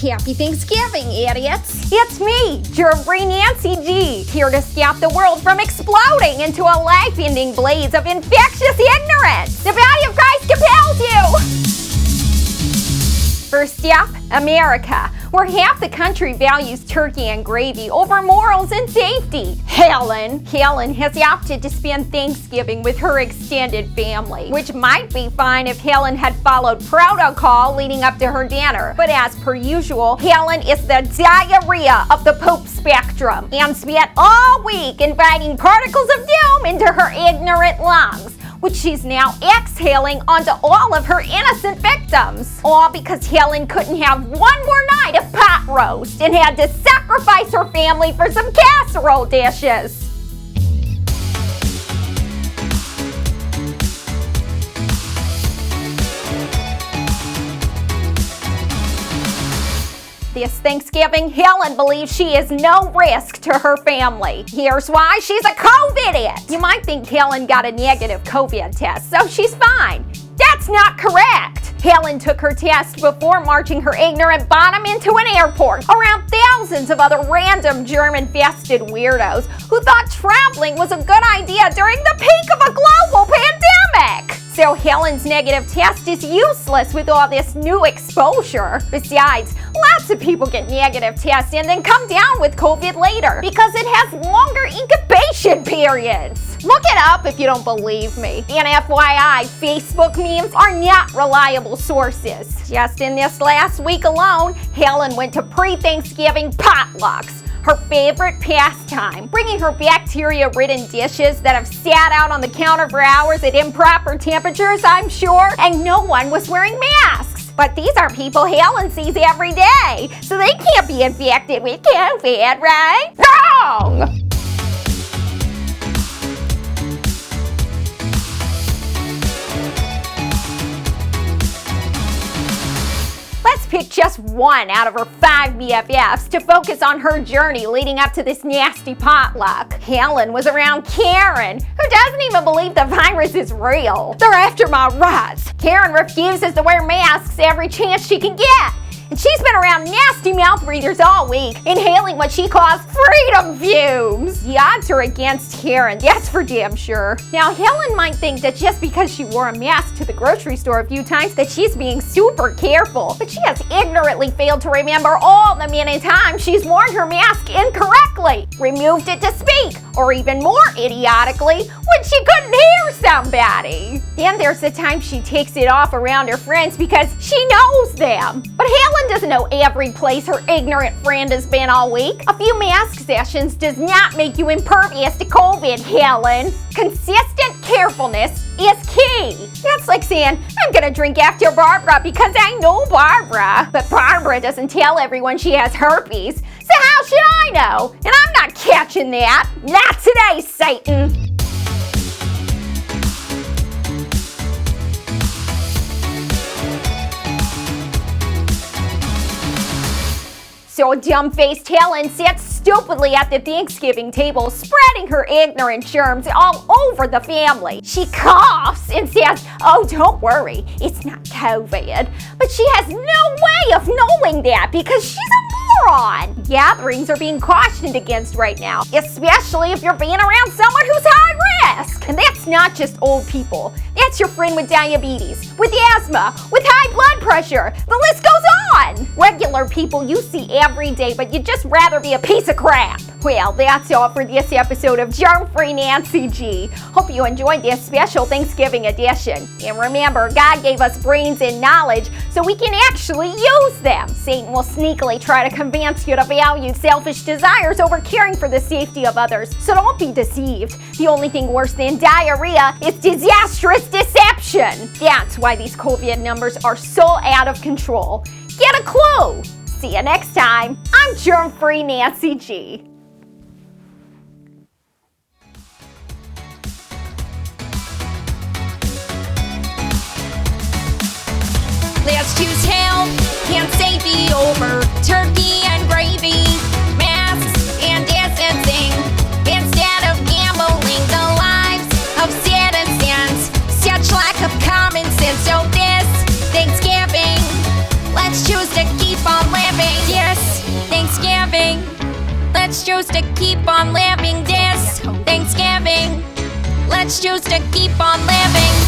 Happy Thanksgiving, idiots! It's me, Germ-Free Nancy G, here to stop the world from exploding into a life-ending blaze of infectious ignorance. The body of Christ compels you! First step, America, where half the country values turkey and gravy over morals and safety. Helen has opted to spend Thanksgiving with her extended family, which might be fine if Helen had followed protocol leading up to her dinner. But as per usual, Helen is the diarrhea of the poop spectrum and spent all week inviting particles of doom into her ignorant lungs, which she's now exhaling onto all of her innocent victims. All because Helen couldn't have one more night of pot roast and had to sacrifice her family for some casserole dishes. This Thanksgiving, Helen believes she is no risk to her family. Here's why: she's a Covidiots. You might think Helen got a negative COVID test, so she's fine. That's not correct. Helen took her test before marching her ignorant bottom into an airport around thousands of other random germ-infested weirdos who thought traveling was a good idea during the peak of a global pandemic. So Helen's negative test is useless with all this new exposure. Besides, lots of people get negative tests and then come down with COVID later because it has longer incubation periods. Look it up if you don't believe me. And FYI, Facebook memes are not reliable sources. Just in this last week alone, Helen went to pre-Thanksgiving potlucks, her favorite pastime, bringing her bacteria-ridden dishes that have sat out on the counter for hours at improper temperatures, I'm sure, and no one was wearing masks. But these are people Helen sees every day, so they can't be infected with COVID, right? Wrong! Let's pick just one out of her 5 BFFs to focus on her journey leading up to this nasty potluck. Helen was around Karen, who doesn't even believe the virus is real. They're after my rights. Karen refuses to wear masks every chance she can get. And she's been around nasty mouth breathers all week, inhaling what she calls freedom fumes. The odds are against Karen, that's for damn sure. Now, Helen might think that just because she wore a mask to the grocery store a few times that she's being super careful, but she has ignorantly failed to remember all the many times she's worn her mask incorrectly, removed it to speak, or even more idiotically, when she couldn't hear somebody. Then there's the time she takes it off around her friends because she knows them. But Helen doesn't know every place her ignorant friend has been all week. A few mask sessions does not make you impervious to COVID, Helen. Consistent carefulness is key. That's like saying, I'm gonna drink after Barbara because I know Barbara. But Barbara doesn't tell everyone she has herpes. So how should I know? And I'm not catching that. Not today, Satan. So dumb-faced Helen sits stupidly at the Thanksgiving table, spreading her ignorant germs all over the family. She coughs and says, oh, don't worry, it's not COVID. But she has no way of knowing that because she's a moron. Gatherings are being cautioned against right now, especially if you're being around someone who's high risk. And that's not just old people. That's your friend with diabetes, with asthma, with high blood pressure. The list goes on. Regular people you see every day, but you'd just rather be a piece of crap. Well, that's all for this episode of Germ-Free Nancy G. Hope you enjoyed this special Thanksgiving edition. And remember, God gave us brains and knowledge so we can actually use them. Satan will sneakily try to convince you to value selfish desires over caring for the safety of others. So don't be deceived. The only thing worse than diarrhea is disastrous deception. That's why these COVID numbers are so out of control. Get a clue. See you next time. I'm Germ-Free Nancy G. Let's choose health and safety over turkey and gravy, masks and distancing, instead of gambling the lives of citizens. Such lack of common sense. So this Thanksgiving, let's choose to keep on living. Let's choose to keep on living this Thanksgiving. Let's choose to keep on living